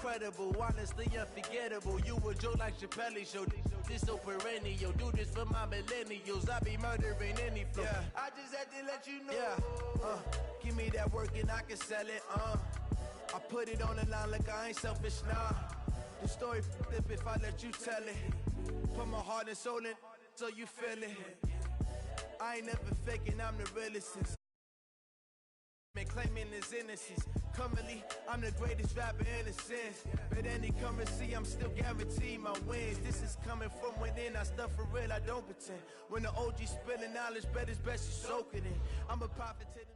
incredible, honestly unforgettable. You a joke like Chappelle Show. This so perennial. Do this for my millennials. I be murdering any flow. Yeah. I just had to let you know. Yeah. Give me that work and I can sell it. I put it on the line like I ain't selfish, nah. The story flip if I let you tell it. Put my heart and soul in so you feel it. I ain't never faking, I'm the realest. Man claiming his innocence. Currently, I'm the greatest rapper in a sense. But any currency, I'm still guaranteed my wins. This is coming from within, I stuff for real, I don't pretend. When the OG spilling knowledge, bet it's best you soak it in. I'm a prophet to them.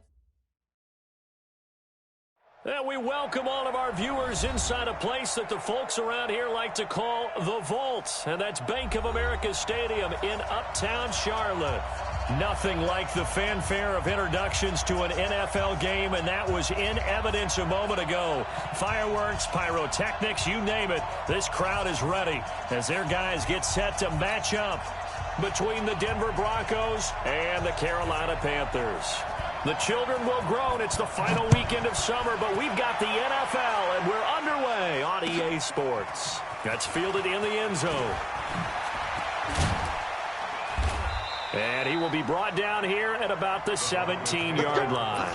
And we welcome all of our viewers inside a place that the folks around here like to call the Vault. And that's Bank of America Stadium in Uptown Charlotte. Nothing like the fanfare of introductions to an NFL game, and that was in evidence a moment ago. Fireworks, pyrotechnics, you name it. This crowd is ready as their guys get set to match up between the Denver Broncos and the Carolina Panthers. The children will groan. It's the final weekend of summer, but we've got the NFL, and we're underway on EA Sports. That's fielded in the end zone. And he will be brought down here at about the 17-yard line.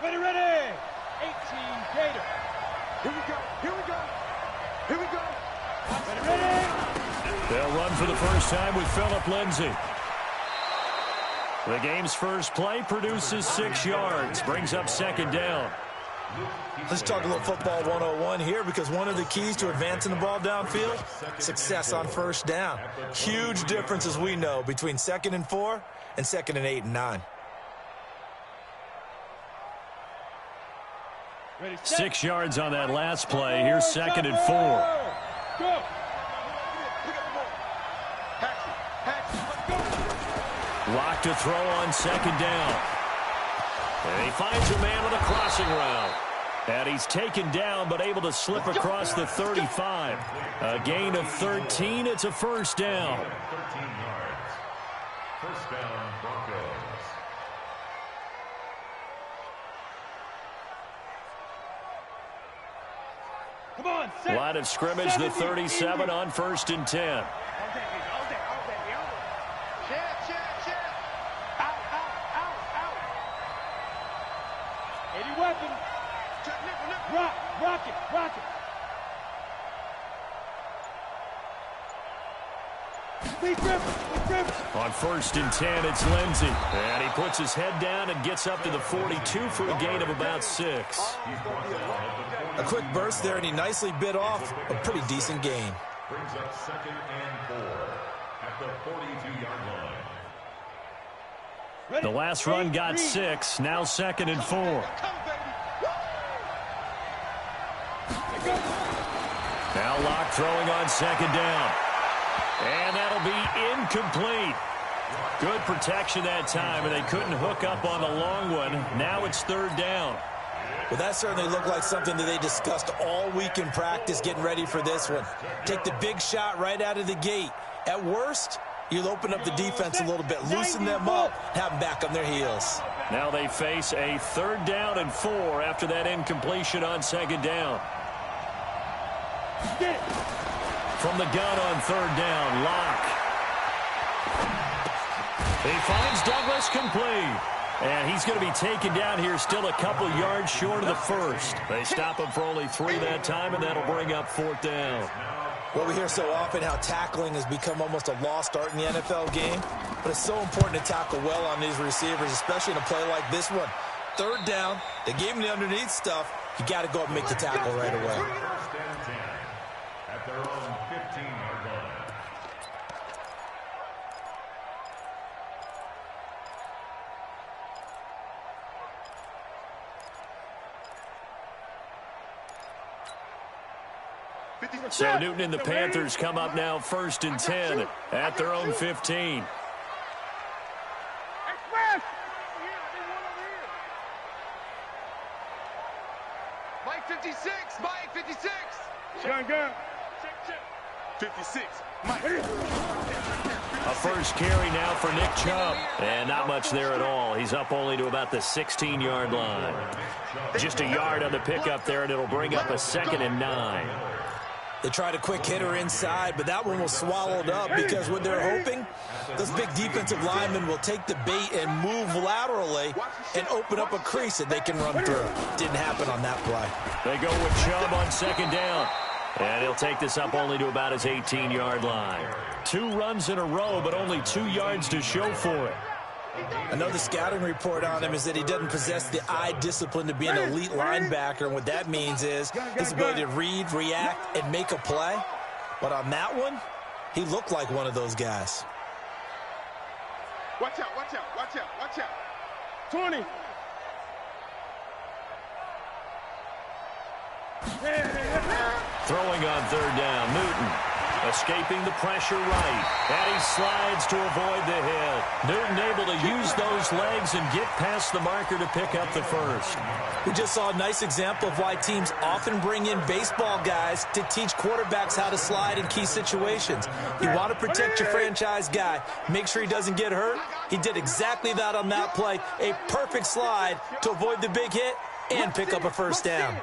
Ready. 18 Gator. Here we go. Here we go. Ready. They'll run for the first time with Phillip Lindsay. The game's first play produces 6 yards, brings up second down. Let's talk a little football 101 here, because one of the keys to advancing the ball downfield, success on first down. Huge difference, as we know, between 2nd and 4 and 2nd and 8 and 9. 6 yards on that last play. Here's 2nd and 4. Go. Lock to throw on second down. And he finds a man with a crossing route. And he's taken down, but able to slip across the 35. A gain of 13. It's a first down. 13 yards. First down, Broncos. Come on, set. Line of scrimmage, the 37 on 1st and 10. Any weapon. Rock it. On 1st and 10, it's Lindsay. And he puts his head down and gets up to the 42 for a gain of about 6. A quick burst there, and he nicely bit off a pretty decent gain. Brings up 2nd and 4 at the 42-yard line. The last run got 6. Now 2nd and 4. Now Locke throwing on second down. And that'll be incomplete. Good protection that time, and they couldn't hook up on the long one. Now it's 3rd down. Well, that certainly looked like something that they discussed all week in practice, getting ready for this one. Take the big shot right out of the gate. At worst, you'll open up the defense a little bit, loosen them up, have them back on their heels. Now they face a 3rd down and 4 after that incompletion on second down. From the gun on 3rd down, Locke. He finds Douglas complete. And he's going to be taken down here still a couple yards short of the first. They stop him for only 3 that time, and that'll bring up 4th down. Well, we hear so often how tackling has become almost a lost art in the NFL game. But it's so important to tackle well on these receivers, especially in a play like this one. 3rd down, they gave him the underneath stuff. You got to go up and make the tackle right away. 1st and 10 at their own 15-yard line. So Newton and the Panthers come up now 1st and 10 at their own 15. Mike 56, Mike 56. Gun. 56, Mike. A first carry now for Nick Chubb. And not much there at all. He's up only to about the 16-yard line. Just a yard on the pickup there, and it'll bring up a 2nd and 9. They tried a quick hitter inside, but that one was swallowed up because what they're hoping, those big defensive linemen will take the bait and move laterally and open up a crease that they can run through. Didn't happen on that play. They go with Chubb on 2nd down. And he'll take this up only to about his 18-yard line. 2 runs in a row, but only 2 yards to show for it. I know the scouting report on him is that he doesn't possess the eye discipline to be an elite linebacker. And what that means is his ability to read, react, and make a play. But on that one, he looked like one of those guys. Watch out, watch out, watch out, watch out. 20. Throwing on 3rd down, Newton. Escaping the pressure right. And he slides to avoid the hit. Newton able to use those legs and get past the marker to pick up the first. We just saw a nice example of why teams often bring in baseball guys to teach quarterbacks how to slide in key situations. You want to protect your franchise guy. Make sure he doesn't get hurt. He did exactly that on that play. A perfect slide to avoid the big hit and pick up a first down.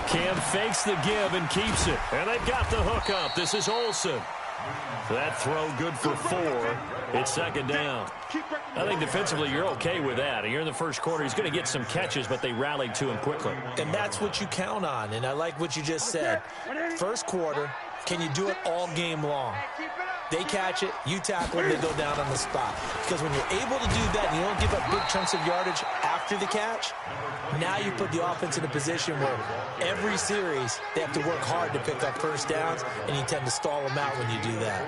Cam fakes the give and keeps it. And they've got the hook up. This is Olsen. That throw good for 4. It's 2nd down. I think defensively you're okay with that. You're in the first quarter. He's going to get some catches, but they rallied to him quickly. And that's what you count on. And I like what you just said. First quarter, can you do it all game long? They catch it, you tackle them, they go down on the spot. Because when you're able to do that and you don't give up big chunks of yardage after the catch, now you put the offense in a position where every series they have to work hard to pick up first downs, and you tend to stall them out when you do that.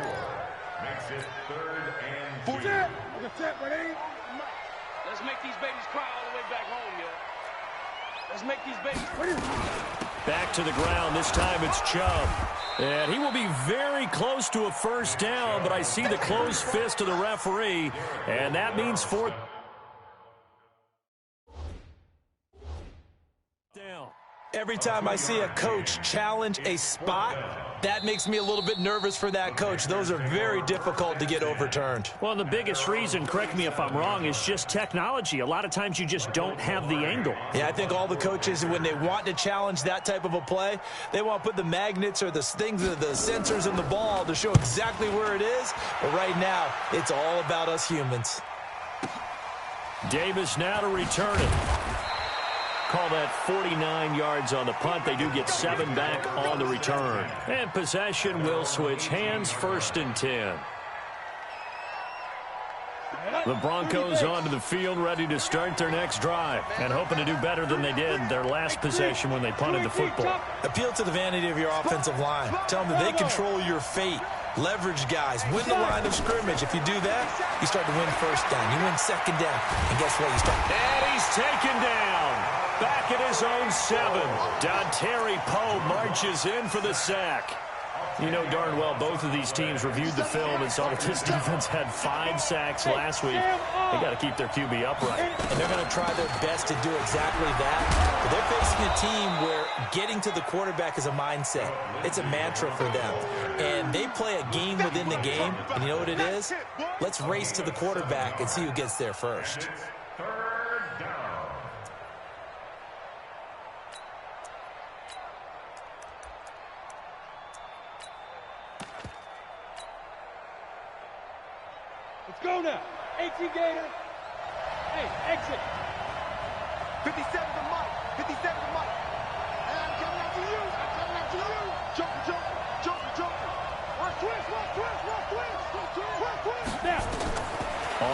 Makes it 3rd and 2. Let's make these babies cry all the way back home, yeah. Let's make these babies. Back to the ground. This time it's Chubb. And he will be very close to a first down, but I see the closed fist of the referee, and that means 4th down. Every time I see a coach challenge a spot, that makes me a little bit nervous for that coach. Those are very difficult to get overturned. Well, the biggest reason, correct me if I'm wrong, is just technology. A lot of times you just don't have the angle. Yeah, I think all the coaches, when they want to challenge that type of a play, they want to put the magnets or the things, the sensors in the ball to show exactly where it is. But right now, it's all about us humans. Davis now to return it. Call that 49 yards on the punt. They do get 7 back on the return. And possession will switch hands, 1st and 10. The Broncos onto the field, ready to start their next drive, and hoping to do better than they did their last possession when they punted the football. Appeal to the vanity of your offensive line. Tell them that they control your fate. Leverage guys. Win the line of scrimmage. If you do that, you start to win first down. You win 2nd down. And guess what? You start. And he's taken down. Back at his own 7. Dontari Poe marches in for the sack. You know darn well both of these teams reviewed the film and saw that this defense had 5 sacks last week. They got to keep their QB upright. And they're going to try their best to do exactly that. But they're facing a team where getting to the quarterback is a mindset. It's a mantra for them. And they play a game within the game. And you know what it is? Let's race to the quarterback and see who gets there first. 3rd down. Let's go now. 18 Gator. Hey, exit. 57 to Mike. 57 to Mike. And I'm coming out to you. I'm coming out to you. Joker, Joker, Joker, Joker. Watch twist, watch twist, watch twist. Watch twist. Now.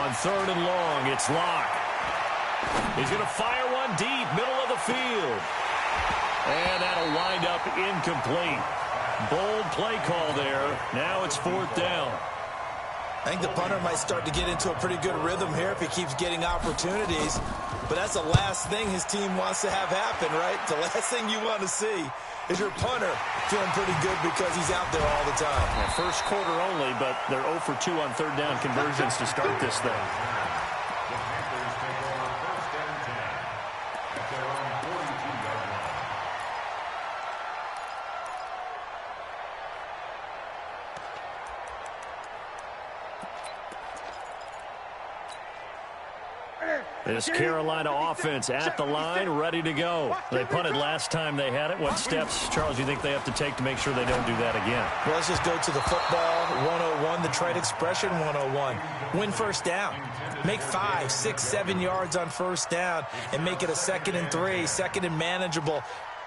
On 3rd and long, it's Locke. He's going to fire one deep, middle of the field. And that'll wind up incomplete. Bold play call there. Now it's 4th down. I think the punter might start to get into a pretty good rhythm here if he keeps getting opportunities. But that's the last thing his team wants to have happen, right? The last thing you want to see is your punter feeling pretty good because he's out there all the time. Yeah, first quarter only, but they're 0 for 2 on 3rd down conversions to start this thing. This Carolina offense at the line, ready to go. They punted last time they had it. What steps, Charles, do you think they have to take to make sure they don't do that again? Well, let's just go to the football 101, the trade expression 101. Win first down. Make 5, 6, 7 yards on first down and make it a 2nd and 3, 2nd and manageable.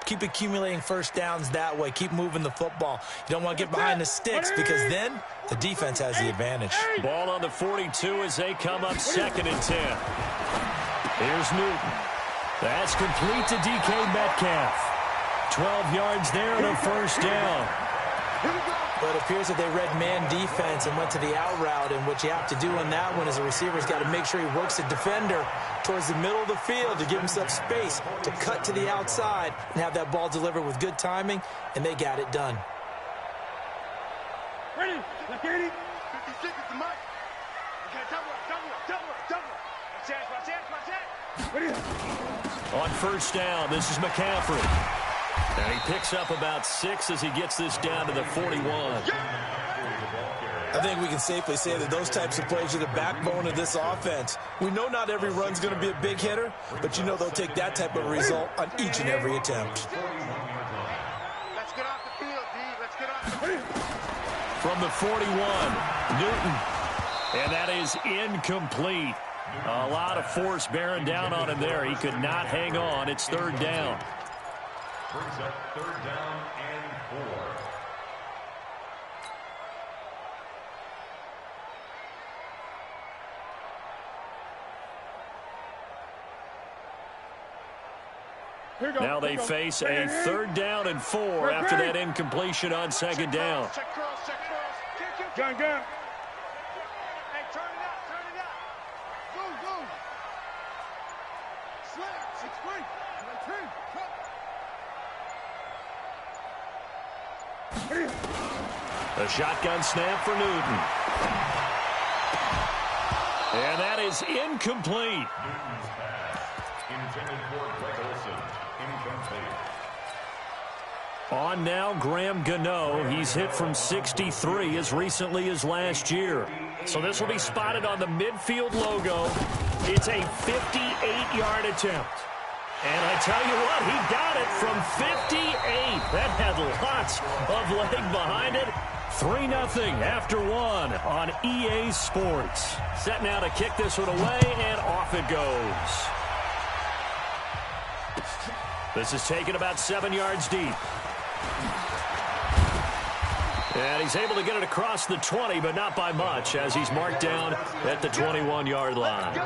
Keep accumulating first downs that way. Keep moving the football. You don't want to get behind the sticks because then the defense has the advantage. Ball on the 42 as they come up 2nd and 10. Here's Newton. That's complete to DK Metcalf. 12 yards there and a first down. But it appears that they read man defense and went to the out route, and what you have to do on that one is the receiver's got to make sure he works the defender towards the middle of the field to give himself space to cut to the outside and have that ball delivered with good timing, and they got it done. Ready? Look, 80. 56 is the mic. Okay, double up. Ready? On first down, this is McCaffrey. And he picks up about 6 as he gets this down to the 41. I think we can safely say that those types of plays are the backbone of this offense. We know not every run's going to be a big hitter, but you know they'll take that type of result on each and every attempt. Let's get off the field, D. Let's get off the field. From the 41, Newton. And that is incomplete. A lot of force bearing down on him there. He could not hang on. It's 3rd down. Brings up 3rd down and 4. Now they face a 3rd down and 4 after that incompletion on 2nd down. Check cross. Gun. Hey, turn it out. Go. Slam. 6-3. 19. The shotgun snap for Newton. And that is incomplete. Newton's pass intended for Greg Olsen. Incomplete. On now, Graham Gano. He's hit from 63 as recently as last year. So this will be spotted on the midfield logo. It's a 58-yard attempt. And I tell you what, he got it from 58. That had lots of leg behind it. 3-0 after 1 on EA Sports. Set now to kick this one away, and off it goes. This is taken about 7 yards deep. And he's able to get it across the 20, but not by much, as he's marked down at the 21-yard line.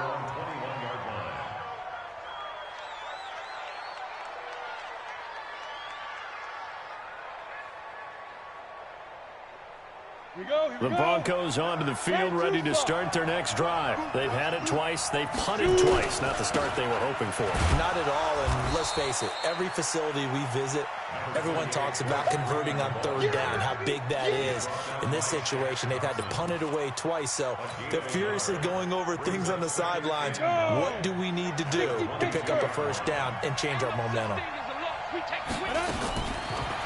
The Broncos onto the field, ready to start their next drive. They've had it twice. They've punted twice. Not the start they were hoping for. Not at all, and let's face it, every facility we visit, everyone talks about converting on 3rd down, how big that is. In this situation, they've had to punt it away twice, so they're furiously going over things on the sidelines. What do we need to do to pick up a first down and change our momentum?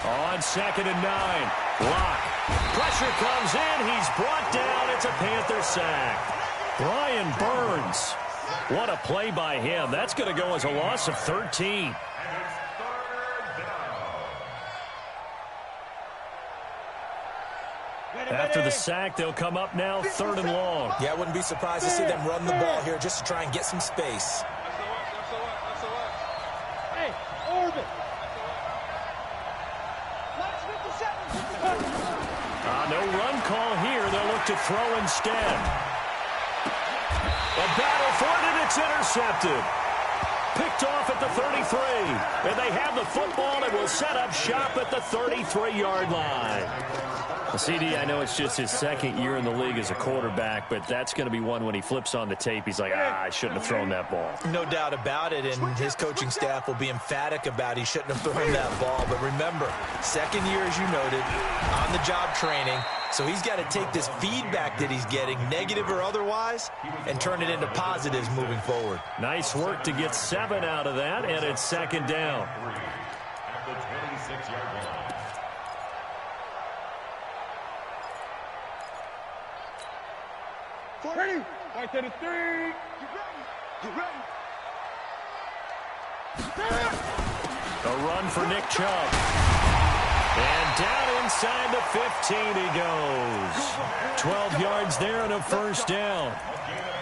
On 2nd and 9, Locke. Pressure comes in. He's brought down. It's a Panther sack. Brian Burns. What a play by him. That's going to go as a loss of 13. After the sack, they'll come up now 3rd and long. Yeah, I wouldn't be surprised to see them run the ball here just to try and get some space. Hey, orbit. No run call here. They'll look to throw instead. A battle for it, and it's intercepted. Picked off at the 33. And they have the football and will set up shop at the 33-yard line. CD, I know it's just his 2nd year in the league as a quarterback, but that's going to be one when he flips on the tape. He's like, I shouldn't have thrown that ball. No doubt about it, and his coaching staff will be emphatic about he shouldn't have thrown that ball. But remember, 2nd year, as you noted, on-the-job training. So he's got to take this feedback that he's getting, negative or otherwise, and turn it into positives moving forward. Nice work to get 7 out of that, and it's 2nd down. At the 26-yard line. Ready? 5 to the 3. Get ready. A run for Nick Chubb. And down inside the 15 he goes. 12 yards there and a first down.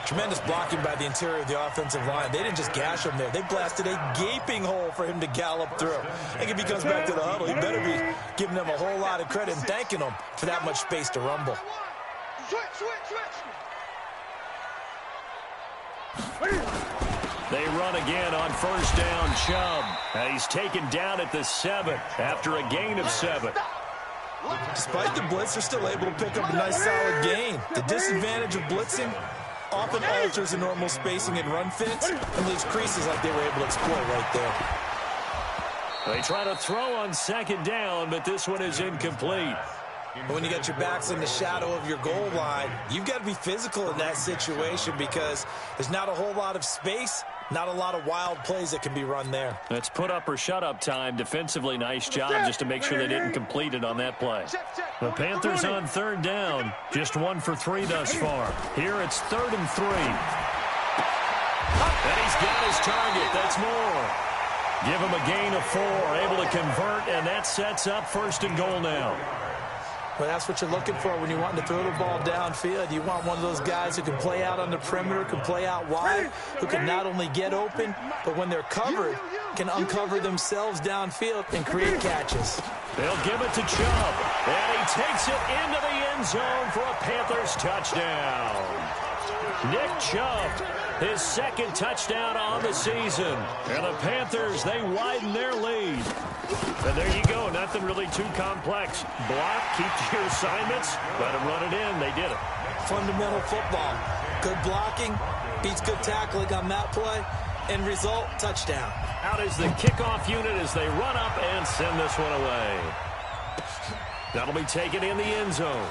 Tremendous blocking by the interior of the offensive line. They didn't just gash him there. They blasted a gaping hole for him to gallop through. I think if he comes back to the huddle, he better be giving them a whole lot of credit and thanking them for that much space to rumble. They run again on first down, Chubb. And he's taken down at the 7 after a gain of 7. Despite the blitz, they're still able to pick up a nice solid gain. The disadvantage of blitzing often alters the normal spacing and run fits and leaves creases like they were able to exploit right there. They try to throw on second down, but this one is incomplete. When you got your backs in the shadow of your goal line, you've got to be physical in that situation because there's not a whole lot of space, not a lot of wild plays that can be run there. That's put up or shut up time. Defensively, nice job just to make sure they didn't complete it on that play. The Panthers on third down, just 1 for 3 thus far. Here it's 3rd and 3. And he's got his target. That's more. Give him a gain of 4, able to convert, and that sets up 1st and goal now. Well, that's what you're looking for when you're wanting to throw the ball downfield. You want one of those guys who can play out on the perimeter, can play out wide, who can not only get open, but when they're covered, can uncover themselves downfield and create catches. They'll give it to Chubb, and he takes it into the end zone for a Panthers touchdown. Nick Chubb, his 2nd touchdown on the season. And the Panthers, they widen their lead. And there you go, nothing really too complex. Block, keep your assignments, let them run it in. They did it. Fundamental football. Good blocking, beats good tackling on that play. End result, touchdown. Out is the kickoff unit as they run up and send this one away. That'll be taken in the end zone.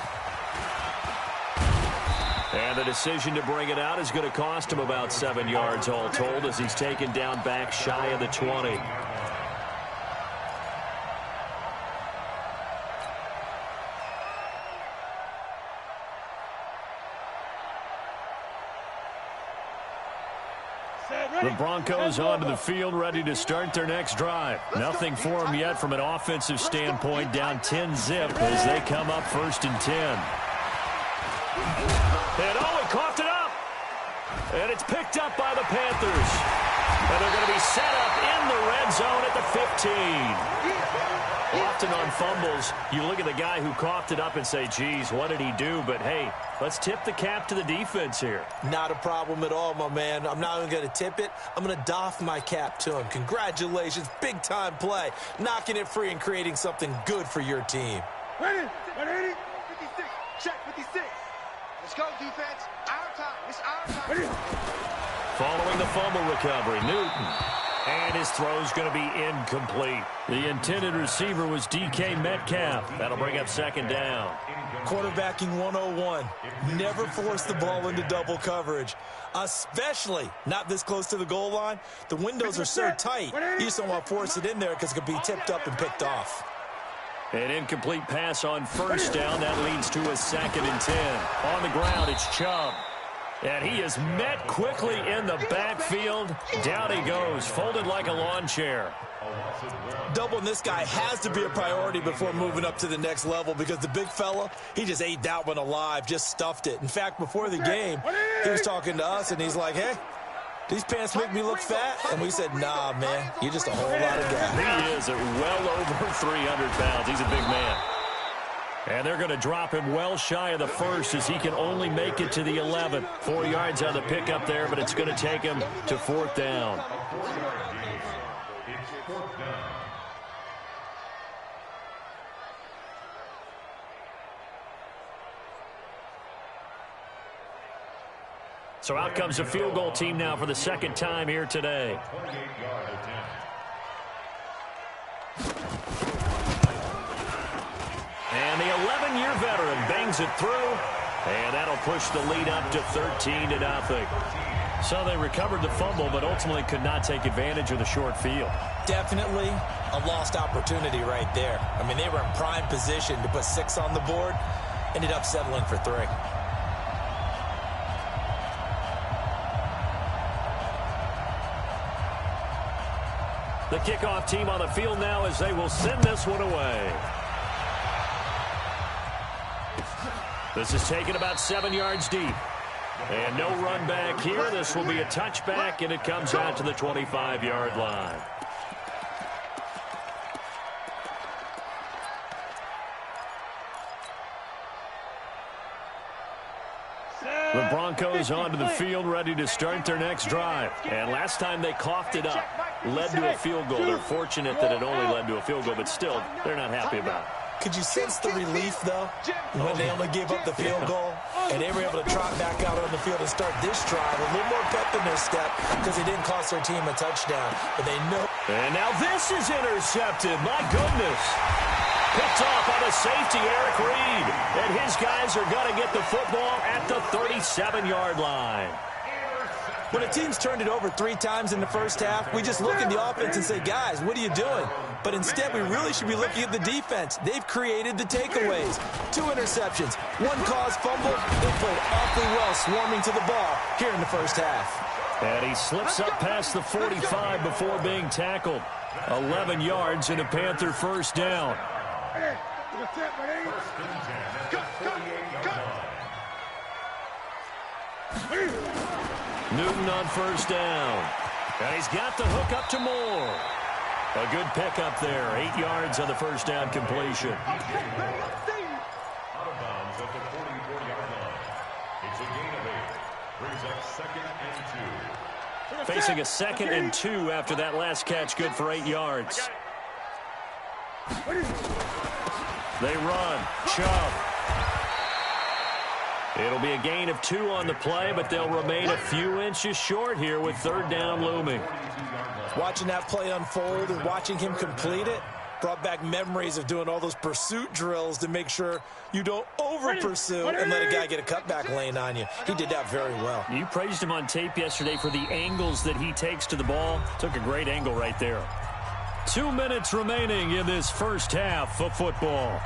And the decision to bring it out is going to cost him about 7 yards all told as he's taken down back shy of the 20. The Broncos onto the field, ready to start their next drive. Nothing for them yet from an offensive standpoint, down 10-zip as they come up 1st and 10. And he coughed it up. And it's picked up by the Panthers. And they're going to be set up in the red zone at the 15. Often on fumbles, you look at the guy who coughed it up and say, geez, what did he do? But, hey, let's tip the cap to the defense here. Not a problem at all, my man. I'm not even going to tip it. I'm going to doff my cap to him. Congratulations. Big-time play. Knocking it free and creating something good for your team. Ready? 56. Check 56. Let's go, defense. Our time. It's our time. Ready? Following the fumble recovery, Newton. And his throw's going to be incomplete. The intended receiver was DK Metcalf. That'll bring up 2nd down. Quarterbacking 101. Never force the ball into double coverage, especially not this close to the goal line. The windows are so tight, you just don't want to force it in there because it could be tipped up and picked off. An incomplete pass on 1st down. That leads to a 2nd and 10. On the ground, it's Chubb. And he is met quickly in the backfield. Down he goes, folded like a lawn chair. Doubling this guy has to be a priority before moving up to the next level because the big fella, he just ate that one alive, just stuffed it. In fact, before the game, he was talking to us, and he's like, hey, these pants make me look fat? And we said, nah, man, you're just a whole lot of guy. He is at well over 300 pounds. He's a big man. And they're going to drop him well shy of the 1st as he can only make it to the 11. 4 yards on the pickup there, but it's going to take him to 4th down. So out comes the field goal team now for the 2nd time here today. And the 11-year veteran bangs it through, and that'll push the lead up to 13-0. So they recovered the fumble, but ultimately could not take advantage of the short field. Definitely a lost opportunity right there. I mean, they were in prime position to put 6 on the board, ended up settling for 3. The kickoff team on the field now as they will send this one away. This is taken about 7 yards deep. And no run back here. This will be a touchback, and it comes out to the 25-yard line. The Broncos onto the field, ready to start their next drive. And last time they coughed it up, led to a field goal. They're fortunate that it only led to a field goal, but still, they're not happy about it. Could you sense the relief, though, when they only gave up the field goal and they were able to trot back out on the field and start this drive? A little more pep in their step because they didn't cost their team a touchdown. But they know. And now this is intercepted. My goodness. Picked off on a safety, Eric Reed. And his guys are going to get the football at the 37-yard line. When a team's turned it over 3 times in the first half, we just look at the offense and say, guys, what are you doing? But instead, we really should be looking at the defense. They've created the takeaways. 2 interceptions, 1 caused fumble. They played awfully well swarming to the ball here in the first half. And he slips up past the 45 before being tackled. 11 yards and a Panther first down. Newton on first down. And he's got the hook up to Moore. A good pickup there. 8 yards on the first down completion. Out of bounds at the 44-yard line. It's a gain of 8. Brings up 2nd and 2. Facing a 2nd and 2 after that last catch. Good for 8 yards. They run. Chubb. It'll be a gain of 2 on the play, but they'll remain a few inches short here with 3rd down looming. Watching that play unfold and watching him complete it brought back memories of doing all those pursuit drills to make sure you don't over-pursue and let a guy get a cutback lane on you. He did that very well. You praised him on tape yesterday for the angles that he takes to the ball. Took a great angle right there. 2 minutes remaining in this first half of football.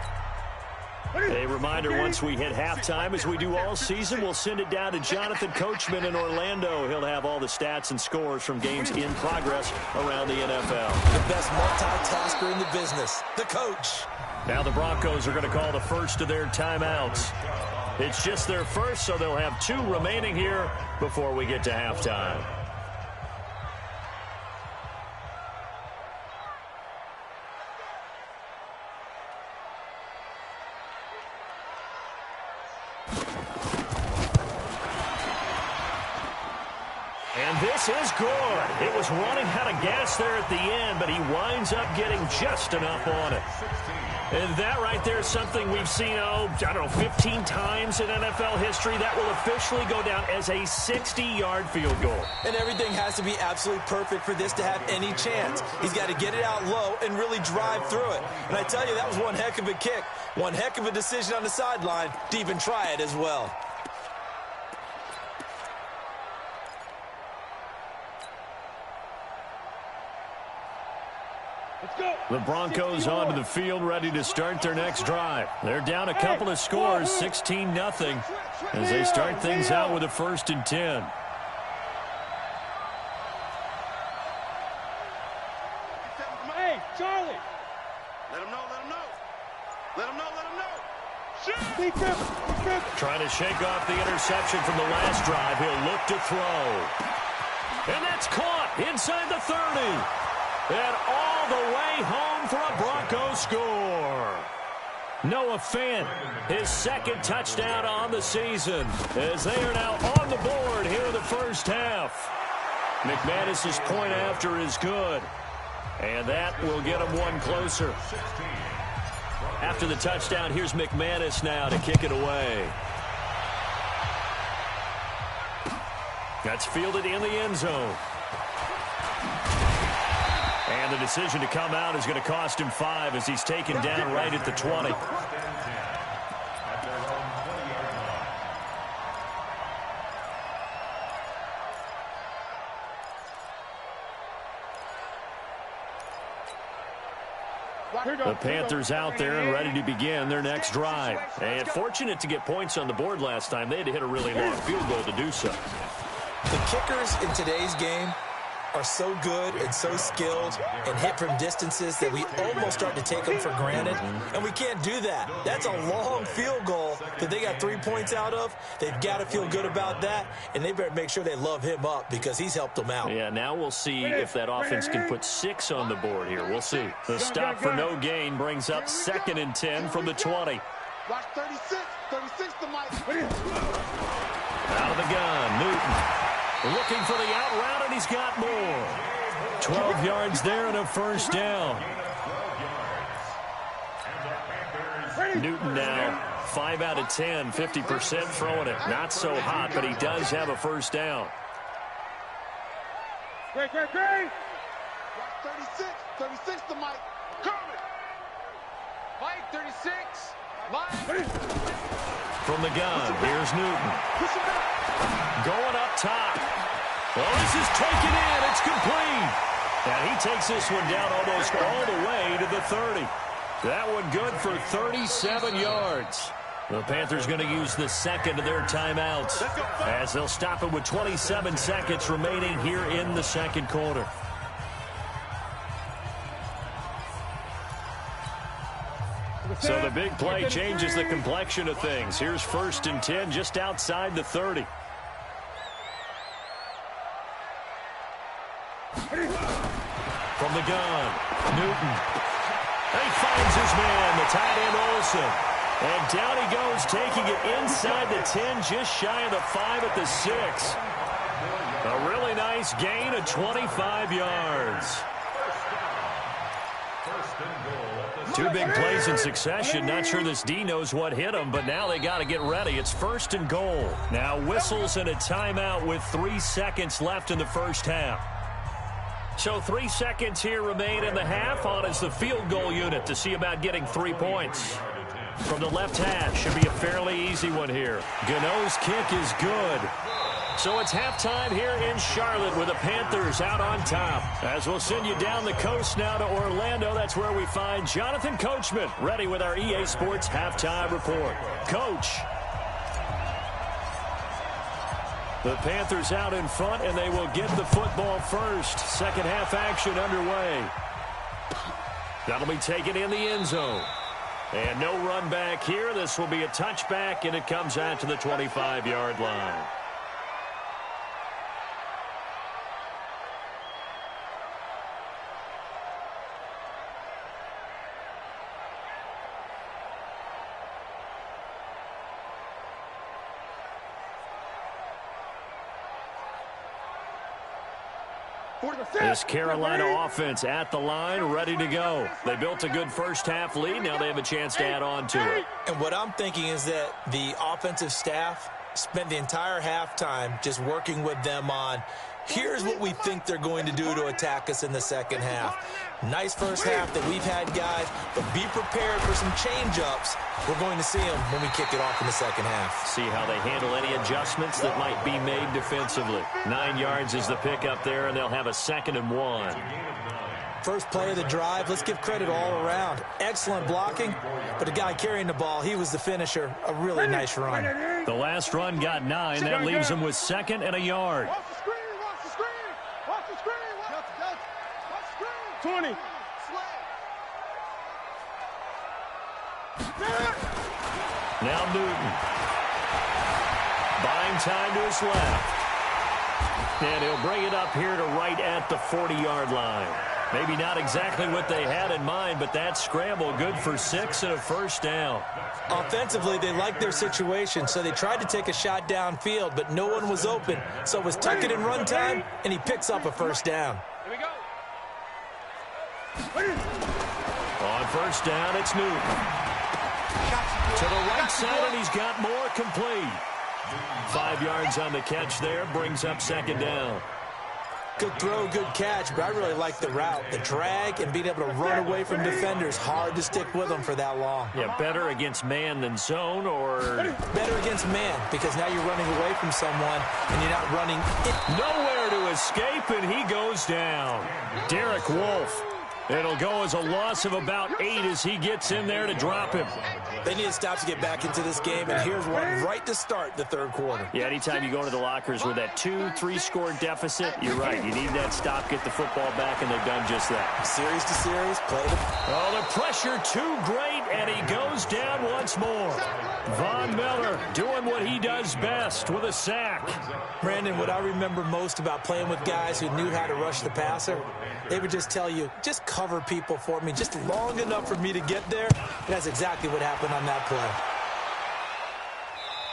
A reminder, once we hit halftime, as we do all season, we'll send it down to Jonathan Coachman in Orlando. He'll have all the stats and scores from games in progress around the NFL. The best multitasker in the business, the coach. Now the Broncos are going to call the first of their timeouts. It's just their first, so they'll have 2 remaining here before we get to halftime. This is good. It was running out of gas there at the end, but he winds up getting just enough on it. And that right there is something we've seen, 15 times in NFL history. That will officially go down as a 60-yard field goal. And everything has to be absolutely perfect for this to have any chance. He's got to get it out low and really drive through it. And I tell you, that was one heck of a kick. One heck of a decision on the sideline to even try it as well. The Broncos onto the field, ready to start their next drive. They're down a couple of scores, 16-0, as they start things out with a 1st and 10. Hey, Charlie! Let him know, let him know. Let him know, let him know. Shoot! Trying to shake off the interception from the last drive. He'll look to throw. And that's caught inside the 30. And all the way home for a Broncos score. Noah Fant, his 2nd touchdown on the season, as they are now on the board here in the first half. McManus's point after is good, and that will get him 1 closer. After the touchdown, here's McManus now to kick it away. That's fielded in the end zone. And the decision to come out is going to cost him 5 as he's taken down right at the 20. The Panthers out there and ready to begin their next drive. And fortunate to get points on the board last time. They had to hit a really long field goal to do so. The kickers in today's game are so good and so skilled and hit from distances that we almost start to take them for granted, and we can't do that. That's a long field goal that they got 3 points out of. They've got to feel good about that, and they better make sure they love him up because he's helped them out. Yeah, now we'll see if that offense can put 6 on the board here. We'll see. The stop for no gain brings up 2nd and 10 from the 20. Watch 36. 36 to Mike. Out of the gun, Newton. Looking for the out route, and he's got more. 12 yards there and a first down. Newton now 5 out of 10, 50% throwing it. Not so hot, but he does have a first down. Great. Watch 36. 36 to Mike. Coming. Mike, 36. Mike. From the gun, here's Newton. Going up top. Well, this is taken in. It's complete. And he takes this one down almost all the way to the 30. That one good for 37 yards. The Panthers going to use the second of their timeouts as they'll stop it with 27 seconds remaining here in the second quarter. So the big play changes the complexion of things. Here's 1st and 10 just outside the 30. From the gun, Newton. And he finds his man, the tight end Olsen. And down he goes, taking it inside the 10, just shy of the 5 at the 6. A really nice gain of 25 yards. 2 big plays in succession. Not sure this D knows what hit him, but now they got to get ready. It's 1st and goal. Now whistles and a timeout with 3 seconds left in the first half. So 3 seconds here remain in the half. On is the field goal unit to see about getting 3 points. From the left hash, should be a fairly easy one here. Gano's kick is good. So it's halftime here in Charlotte with the Panthers out on top. As we'll send you down the coast now to Orlando, that's where we find Jonathan Coachman ready with our EA Sports halftime report. Coach. The Panthers out in front, and they will get the football first. Second half action underway. That'll be taken in the end zone. And no run back here. This will be a touchback, and it comes out to the 25-yard line. This Carolina offense at the line, ready to go. They built a good first half lead. Now they have a chance to add on to it. And what I'm thinking is that the offensive staff spent the entire halftime just working with them on, here's what we think they're going to do to attack us in the second half. Nice first half that we've had, guys, but be prepared for some change-ups. We're going to see them when we kick it off in the second half. See how they handle any adjustments that might be made defensively. 9 yards is the pickup there, and they'll have a 2nd and 1. First play of the drive, let's give credit all around. Excellent blocking, but the guy carrying the ball, he was the finisher. A really nice run. The last run got 9. That leaves him with 2nd and a yard. Watch the screen. Watch the screen. Watch the screen. Watch the screen. 20. Now Newton. Buying time to his left. And he'll bring it up here to right at the 40-yard line. Maybe not exactly what they had in mind, but that scramble good for 6 and a first down. Offensively, they liked their situation, so they tried to take a shot downfield, but no one was open. So it was tuck it in run time, and he picks up a first down. Here we go. On first down, it's Newton. To the right side, and he's got more, complete. 5 yards on the catch there, brings up 2nd down. Good throw, good catch, but I really like the route. The drag and being able to run away from defenders. Hard to stick with them for that long. Yeah, better against man than zone, or... Better against man, because now you're running away from someone, and you're not running... Nowhere to escape, and he goes down. Derek Wolfe It'll go as a loss of about 8 as he gets in there to drop him. They need to stop to get back into this game, and here's one right to start the third quarter. Yeah, anytime you go into the lockers with that 2-3 score deficit, you're right. You need that stop, get the football back, and they've done just that. Series to series, play them. Oh, the pressure too great, and he goes down once more. Von Miller doing what he does best with a sack. Brandon, what I remember most about playing with guys who knew how to rush the passer, they would just tell you, just cover people for me just long enough for me to get there. And that's exactly what happened on that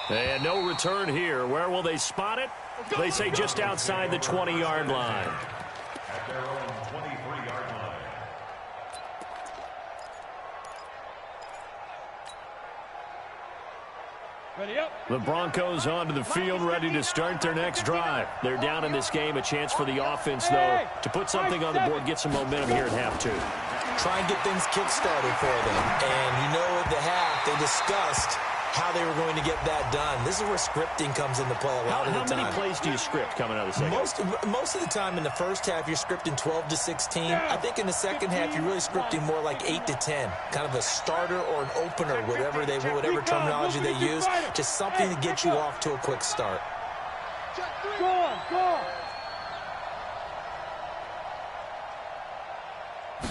play. And no return here. Where will they spot it? They say just outside the 20-yard line. At their own 23-yard line. Ready up. The Broncos onto the field, ready to start their next drive. They're down in this game. A chance for the offense, though, to put something on the board, get some momentum here at half 2. Try and get things kick-started for them. And you know at the half, they discussed how they were going to get that done. This is where scripting comes into play a lot of the time. How many plays do you script coming out of the second? Most of the time in the first half, you're scripting 12 to 16. I think in the second half, you're really scripting more like 8 to 10. Kind of a starter or an opener, whatever terminology they use. Just something to get you off to a quick start. Go on, go on.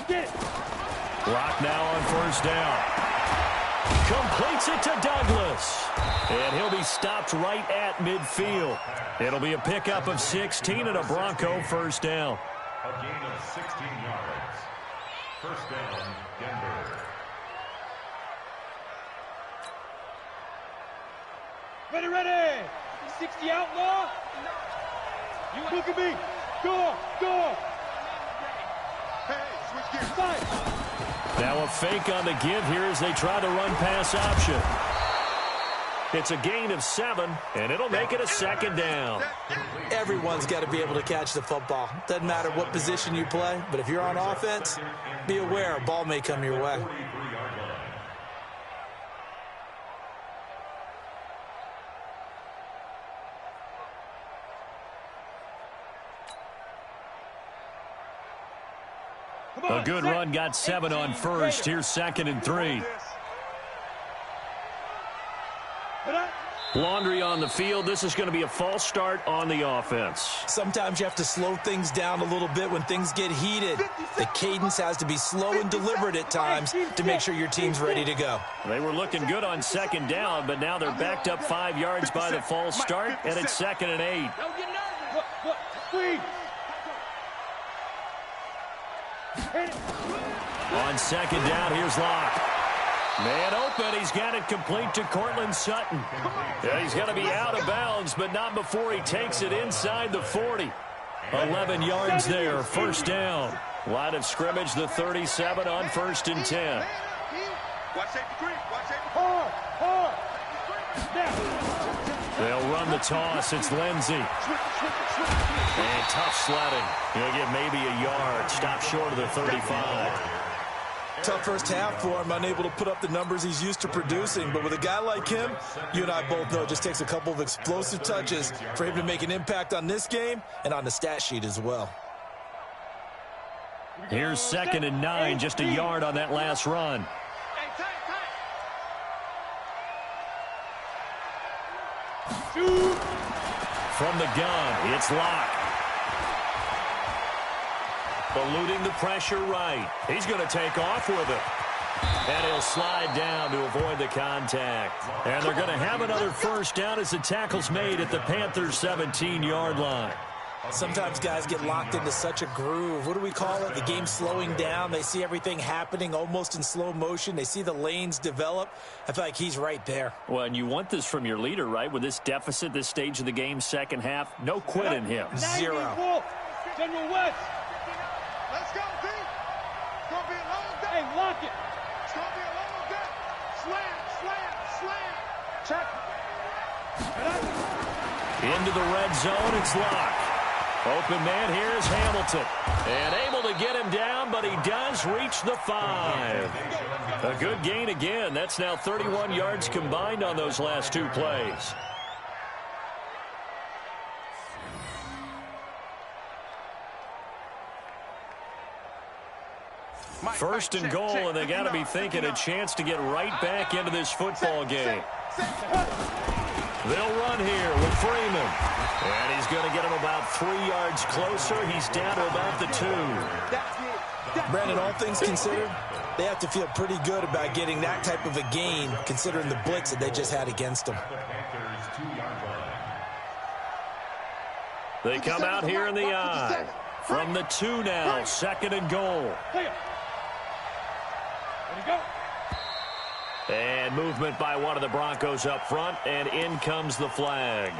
Get it. Rock now on first down. Completes it to Douglas. And he'll be stopped right at midfield. It'll be a pickup of 16 and a Bronco first down. A gain of 16 yards. First down, Denver. Ready, ready. 60 outlaw. You look at me. Go on, go on. Hey, switch gears. Fine. Now a fake on the give here as they try the run-pass option. It's a gain of 7, and it'll make it a second down. Everyone's got to be able to catch the football. Doesn't matter what position you play, but if you're on offense, be aware a ball may come your way. A good run, got 7 on first. Here's 2nd and 3. Laundry on the field. This is going to be a false start on the offense. Sometimes you have to slow things down a little bit when things get heated. The cadence has to be slow and deliberate at times to make sure your team's ready to go. They were looking good on second down, but now they're backed up 5 yards by the false start, and it's 2nd and 8. Squeeze. On second down, here's Locke. Man open, he's got it complete to Cortland Sutton. Yeah, he's going to be out of bounds, but not before he takes it inside the 40. 11 yards there, first down. Line of scrimmage, the 37 on 1st and 10. They'll run the toss. It's Lindsey. And tough sledding. He'll get maybe a yard. Stop short of the 35. Tough first half for him, unable to put up the numbers he's used to producing. But with a guy like him, you and I both know it just takes a couple of explosive touches for him to make an impact on this game and on the stat sheet as well. Here's 2nd and 9, just a yard on that last run. From the gun, it's Locke. Eluding the pressure right. He's going to take off with it. And he'll slide down to avoid the contact. And they're going to have another first down as the tackle's made at the Panthers' 17-yard line. Sometimes guys get locked into such a groove. What do we call it? The game's slowing down. They see everything happening almost in slow motion. They see the lanes develop. I feel like he's right there. Well, and you want this from your leader, right? With this deficit, this stage of the game, second half, no quit in him. 0. General West. Let's go, B. It's going to be a long day. Hey, lock it. It's going to be a long day. Slam, slam, slam. Check. Into the red zone, it's Locke. Open man, here's Hamilton. And able to get him down, but he does reach the 5. A good gain again. That's now 31 yards combined on those last 2 plays. First and goal, and they got to be thinking a chance to get right back into this football game. They'll run here with Freeman. And he's going to get him about 3 yards closer. He's down to about the 2. Brandon, all things considered, they have to feel pretty good about getting that type of a gain, considering the blitz that they just had against them. They come out here in the I. From the 2 now, second and goal. And movement by one of the Broncos up front, and in comes the flag.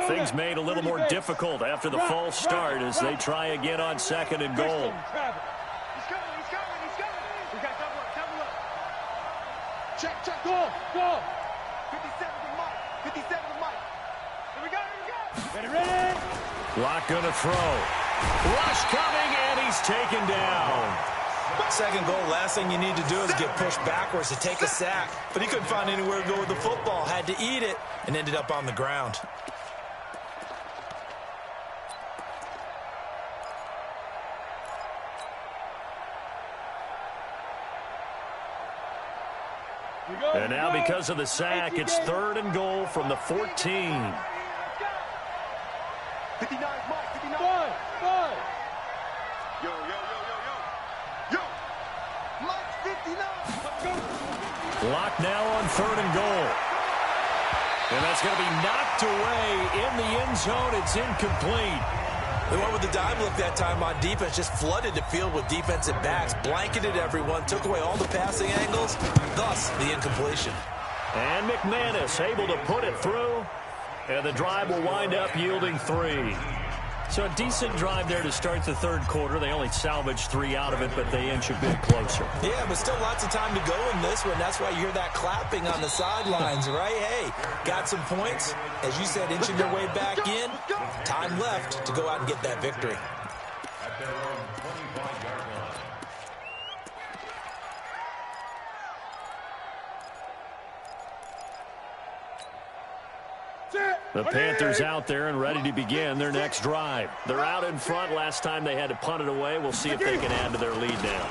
Things made a little more difficult after the false start as they try again on second and goal. Check, go. 57 to Mike. 57 to Mike. Here we go. Ready. Lock gonna throw. Rush coming, and he's taken down. Second goal, last thing you need to do is get pushed backwards to take a sack. But he couldn't find anywhere to go with the football. Had to eat it and ended up on the ground. And now because of the sack, it's third and goal from the 14. 59 Mike, 59. Yo. Mike, 59. Lock now on third and goal. And that's going to be knocked away in the end zone. It's incomplete. They went with the dime look that time on defense, just flooded the field with defensive backs, blanketed everyone, took away all the passing angles, thus the incompletion. And McManus able to put it through, and the drive will wind up yielding 3. So a decent drive there to start the third quarter. They only salvaged 3 out of it, but they inch a bit closer. Yeah, but still lots of time to go in this one. That's why you hear that clapping on the sidelines, right? Hey, got some points. As you said, inching their way back in. Time left to go out and get that victory. At their own 25-yard line. The Panthers out there and ready to begin their next drive. They're out in front. Last time they had to punt it away. We'll see if they can add to their lead now.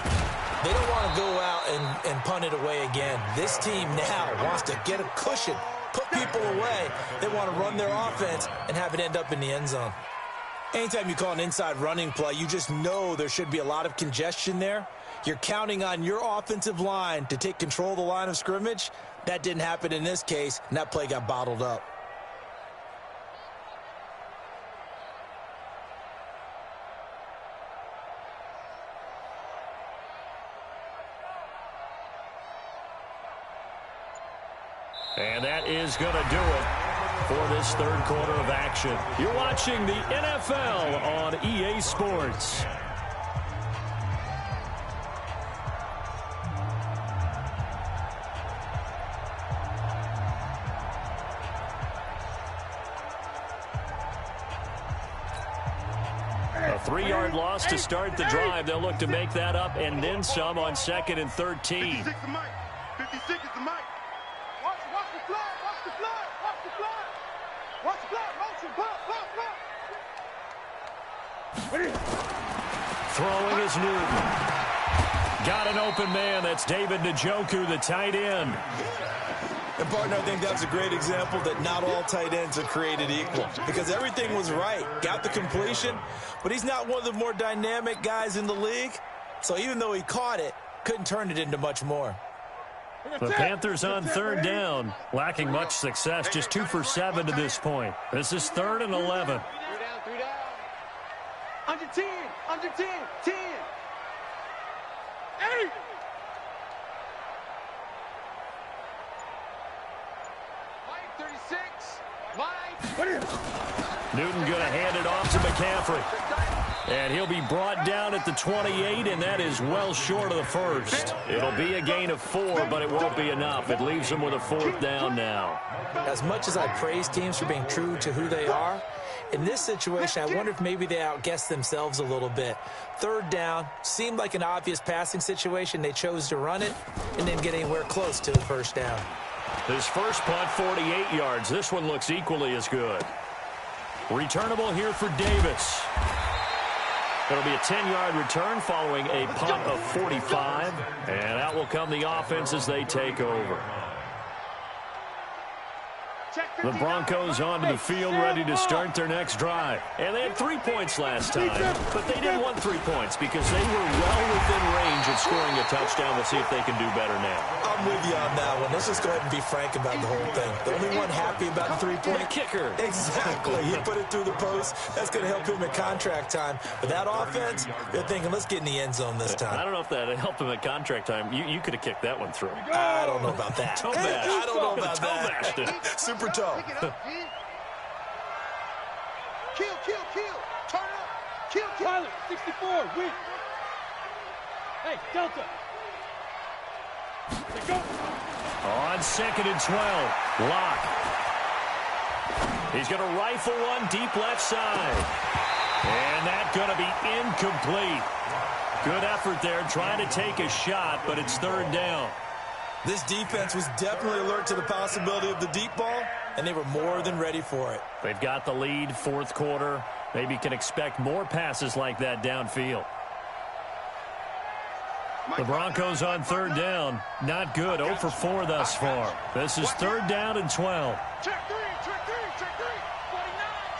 They don't want to go out and punt it away again. This team now wants to get a cushion, put people away. They want to run their offense and have it end up in the end zone. Anytime you call an inside running play, you just know there should be a lot of congestion there. You're counting on your offensive line to take control of the line of scrimmage. That didn't happen in this case, and that play got bottled up. And that is going to do it for this third quarter of action. You're watching the NFL on EA Sports. A 3-yard loss to start the drive. They'll look to make that up and then some on second and 13. 56 to Mike. 56 is to Mike. Watch the flag. Watch the flag. Watch the flag. Watch the flag. Motion. Pop. Throwing is Newton. Got an open man. That's David Njoku, the tight end. And, partner, I think that's a great example that not all tight ends are created equal because everything was right. Got the completion, but he's not one of the more dynamic guys in the league. So even though he caught it, couldn't turn it into much more. The Panthers on third down, lacking much success, just 2 for 7 to this point. This is 3rd and 11. 3 down. Under 10. 10. 8. Mike, 36. Mike. Newton going to hand it off to McCaffrey. And he'll be brought down at the 28, and that is well short of the first. It'll be a gain of 4, but it won't be enough. It leaves them with a 4th down now. As much as I praise teams for being true to who they are, in this situation, I wonder if maybe they outguessed themselves a little bit. 3rd down, seemed like an obvious passing situation. They chose to run it and didn't get anywhere close to the 1st down. His first punt, 48 yards. This one looks equally as good. Returnable here for Davis. It'll be a 10-yard return following a punt of 45. And out will come the offense as they take over. The Broncos onto the field, ready to start their next drive. And they had 3 points last time, but they didn't want 3 points because they were well within range of scoring a touchdown. We'll see if they can do better now. I'm with you on that one. Let's just go ahead and be frank about the whole thing. The only one happy about the 3-point kicker. Exactly. He put it through the post. That's going to help him at contract time. But that offense, they're thinking, let's get in the end zone this time. I don't know if that helped him at contract time. You could have kicked that one through. I don't know about that. I don't know about that. Super toe. Kill. Turn up. Kill. Pilot, 64, win. Hey, Delta. Let's go. On 2nd and 12, Locke. He's going to rifle one deep left side. And that's going to be incomplete. Good effort there trying to take a shot, but it's 3rd down. This defense was definitely alert to the possibility of the deep ball, and they were more than ready for it. They've got the lead, 4th quarter. Maybe can expect more passes like that downfield. The Broncos on 3rd down. Not good. 0 for 4 thus far. This is 3rd down and 12. Check 3. 49,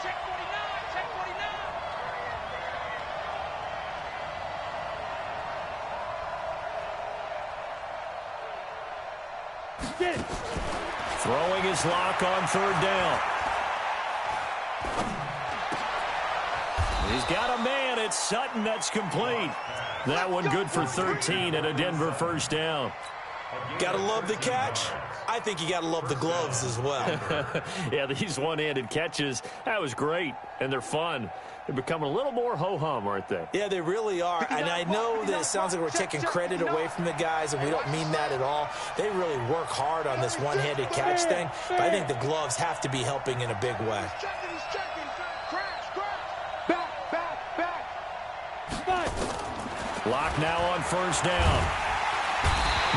check 49. Get it. Throwing his Lock on 3rd down. He's got a man. It's Sutton. That's complete. That one good for 13 and a Denver 1st down. Gotta love the catch. I think you gotta love the gloves as well. Yeah, these one-handed catches, that was great, and they're fun. They're becoming a little more ho-hum, aren't they? Yeah, they really are. And I know that it sounds like we're taking credit away from the guys, and we don't mean that at all. They really work hard on this one-handed catch thing, but I think the gloves have to be helping in a big way. Lock now on 1st down.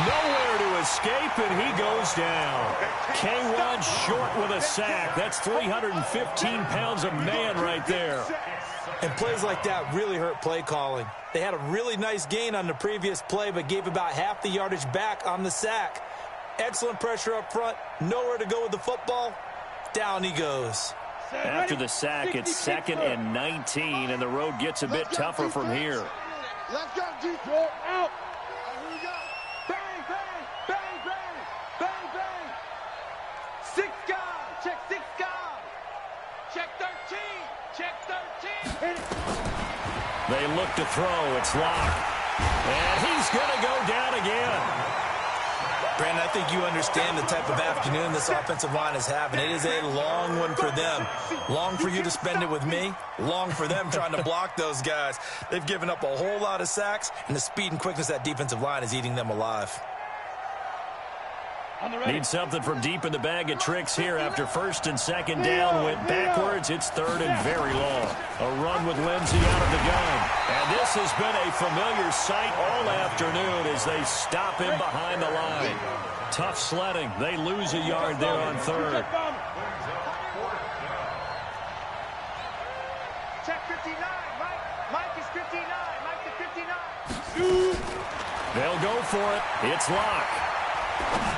Nowhere to escape, and he goes down. K1 short with a sack. That's 315 pounds of man right there. And plays like that really hurt play calling. They had a really nice gain on the previous play, but gave about half the yardage back on the sack. Excellent pressure up front. Nowhere to go with the football. Down he goes. After the sack, it's 2nd and 19, and the road gets a bit tougher from here. Let's go, Detroit. Out. Here we go. Bang, bang, bang, bang, bang, bang. 6 guys. Check 6 guys. Check 13. Check 13. Hit it. They look to throw. It's Lock. And he's going to go down again. Brandon, I think you understand the type of afternoon this offensive line is having. It is a long one for them. Long for you to spend it with me. Long for them trying to block those guys. They've given up a whole lot of sacks, and the speed and quickness of that defensive line is eating them alive. Need something from deep in the bag of tricks here after 1st and 2nd down. Went backwards. It's 3rd and very long. A run with Lindsey out of the gun. And this has been a familiar sight all afternoon as they stop him behind the line. Tough sledding. They lose a yard there on 3rd. Check 59. Mike is 59. Mike is 59. They'll go for it. It's Lock.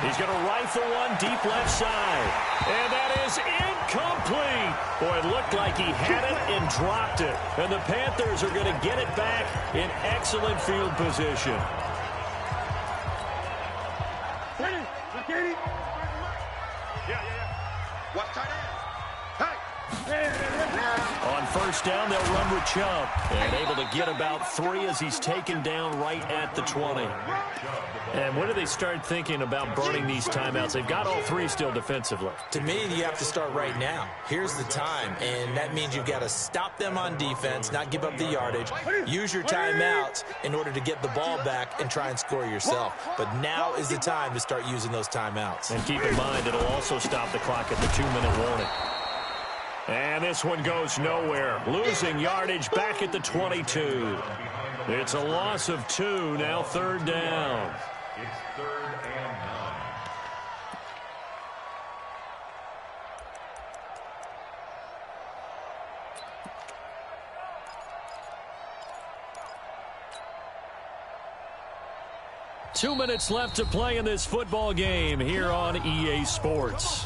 He's going to rifle one deep left side. And that is incomplete. Boy, it looked like he had it and dropped it. And the Panthers are going to get it back in excellent field position. Yeah. Watch tight end. Hey. On 1st first down. They'll run with Chubb. And able to get about 3 as he's taken down right at the 20. And when do they start thinking about burning these timeouts? They've got all 3 still defensively. To me, you have to start right now. Here's the time, and that means you've got to stop them on defense, not give up the yardage, use your timeouts in order to get the ball back and try and score yourself. But now is the time to start using those timeouts. And keep in mind, it'll also stop the clock at the 2-minute warning. And this one goes nowhere. Losing yardage back at the 22. It's a loss of 2, now 3rd down. It's 3rd and 9. Two minutes left to play in this football game here on EA Sports.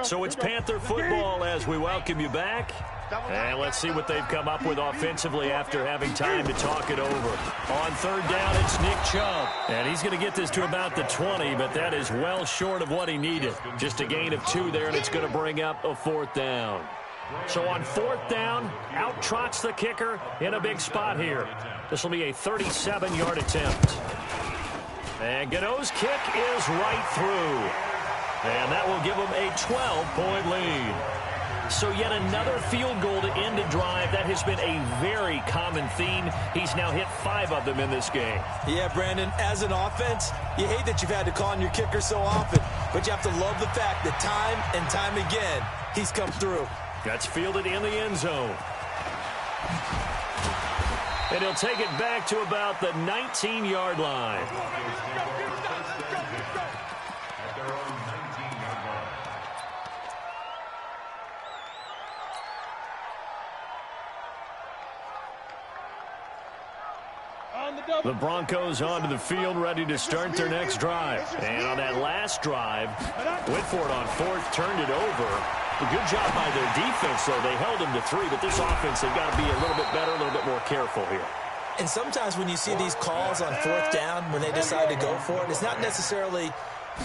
So it's Panther football as we welcome you back. And let's see what they've come up with offensively after having time to talk it over. On 3rd down, it's Nick Chubb. And he's going to get this to about the 20, but that is well short of what he needed. Just a gain of 2 there, and it's going to bring up a 4th down. So on 4th down, out trots the kicker in a big spot here. This will be a 37-yard attempt. And Gano's kick is right through. And that will give them a 12-point lead. So yet another field goal to end a drive. That has been a very common theme. He's now hit 5 of them in this game. Yeah, Brandon, as an offense, you hate that you've had to call on your kicker so often, but you have to love the fact that time and time again, he's come through. That's fielded in the end zone. And he'll take it back to about the 19-yard line. The Broncos onto the field, ready to start their next drive. And on that last drive, went for it on 4th, turned it over. A good job by their defense, though. They held them to 3, but this offense, they've got to be a little bit better, a little bit more careful here. And sometimes when you see these calls on 4th down, when they decide to go for it, it's not necessarily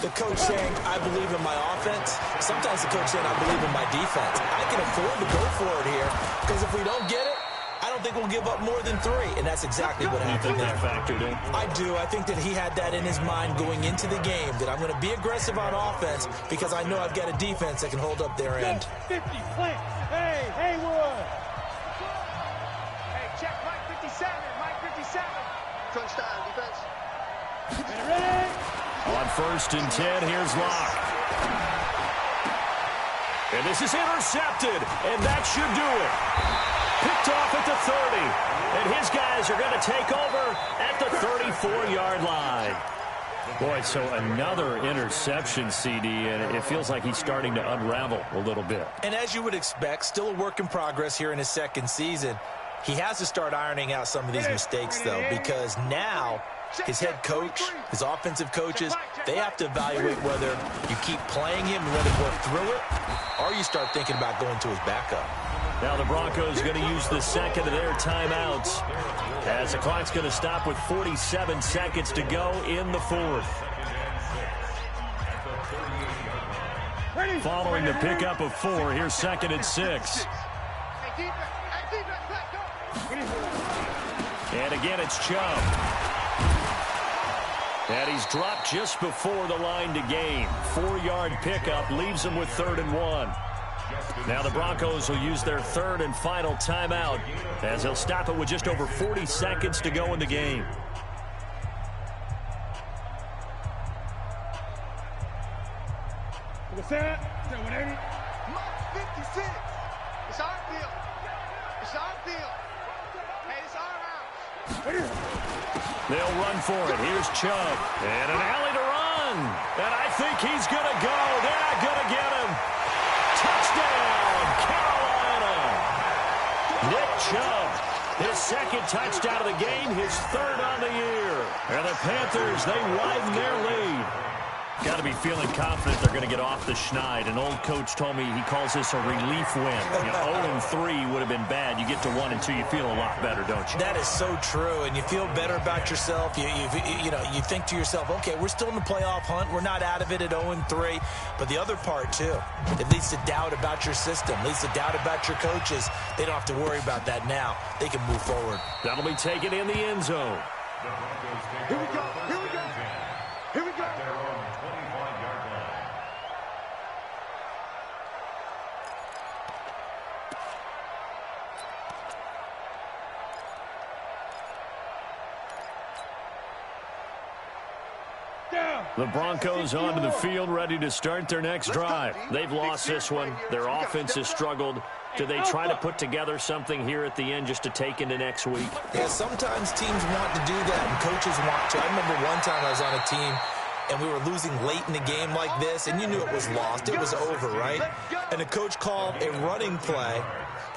the coach saying, I believe in my offense. Sometimes the coach saying, I believe in my defense. I can afford to go for it here, because if we don't get it, I don't think we'll give up more than 3, and that's exactly what happened there. You think that factored in? I do. I think that he had that in his mind going into the game, that I'm going to be aggressive on offense because I know I've got a defense that can hold up their end. 50, plant. Hey, Haywood. Hey, check Mike 57, Mike 57. Crunch time, defense. Ready? On 1st and 10, here's Locke. And this is intercepted, and that should do it. Picked off at the 30, and his guys are going to take over at the 34-yard line. Boy, so another interception, CD, and it feels like he's starting to unravel a little bit. And as you would expect, still a work in progress here in his 2nd season. He has to start ironing out some of these mistakes, though, because now his head coach, his offensive coaches, they have to evaluate whether you keep playing him and let him work through it, or you start thinking about going to his backup. Now the Broncos going to use the 2nd of their timeouts as the clock's going to stop with 47 seconds to go in the 4th. Following the pickup of 4, here's 2nd and 6. And again, it's Chubb. And he's dropped just before the line to gain. 4-yard pickup leaves him with 3rd and 1. Now the Broncos will use their 3rd and final timeout as they'll stop it with just over 40 seconds to go in the game. What's that? 180. Mike 56. It's our field. It's our field. Hey, it's our house. They'll run for it. Here's Chubb. And an alley to run. And I think he's going to go. They're not going to get him. Touchdown, Carolina. Nick Chubb, his 2nd touchdown of the game, his 3rd on the year. And the Panthers, they widen their lead. Got to be feeling confident they're going to get off the schneid. An old coach told me he calls this a relief win. 0-3 would have been bad. You get to 1-2, you feel a lot better, don't you? That is so true, and you feel better about yourself. You think to yourself, okay, we're still in the playoff hunt. We're not out of it at 0-3. But the other part, too, it leads to doubt about your system, leads to doubt about your coaches. They don't have to worry about that now. They can move forward. That'll be taken in the end zone. Here we go. Here we go. Here we go. The Broncos onto the field, ready to start their next drive. They've lost this one. Their offense has struggled. Do they try to put together something here at the end just to take into next week? Yeah, sometimes teams want to do that, and coaches want to. I remember one time I was on a team, and we were losing late in the game like this, and you knew it was lost. It was over, right? And the coach called a running play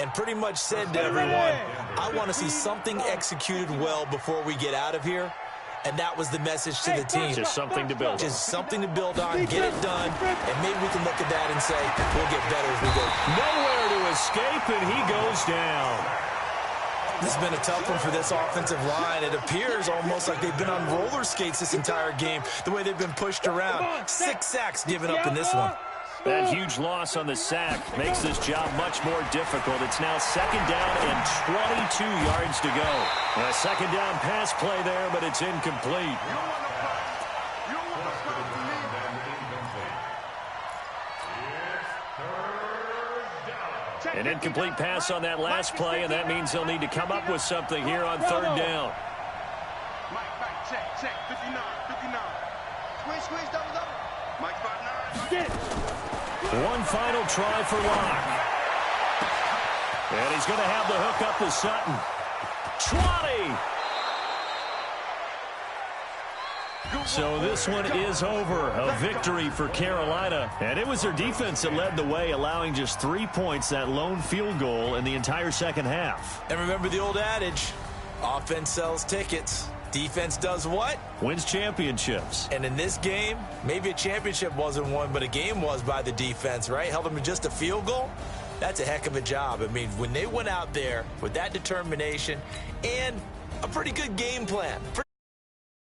and pretty much said to everyone, I want to see something executed well before we get out of here. And that was the message to the team. Just something to build on. Just something to build on, get it done, and maybe we can look at that and say, we'll get better as we go. Nowhere to escape, and he goes down. This has been a tough one for this offensive line. It appears almost like they've been on roller skates this entire game, the way they've been pushed around. 6 sacks given up in this one. That huge loss on the sack makes this job much more difficult. It's now 2nd down and 22 yards to go. A 2nd down pass play there, but it's incomplete. An incomplete pass on that last play, and that means they'll need to come up with something here on 3rd down. Mike, check, 59. Squeeze, double. Mike, 5-9. One final try for Locke. And he's going to have the hook up to Sutton. 20! So this one is over. A victory for Carolina. And it was their defense that led the way, allowing just 3 points, that lone field goal in the entire second half. And remember the old adage, offense sells tickets. Defense does what? Wins championships. And in this game, maybe a championship wasn't won, but a game was by the defense, right? Held them to just a field goal. That's a heck of a job. I mean, when they went out there with that determination and a pretty good game plan.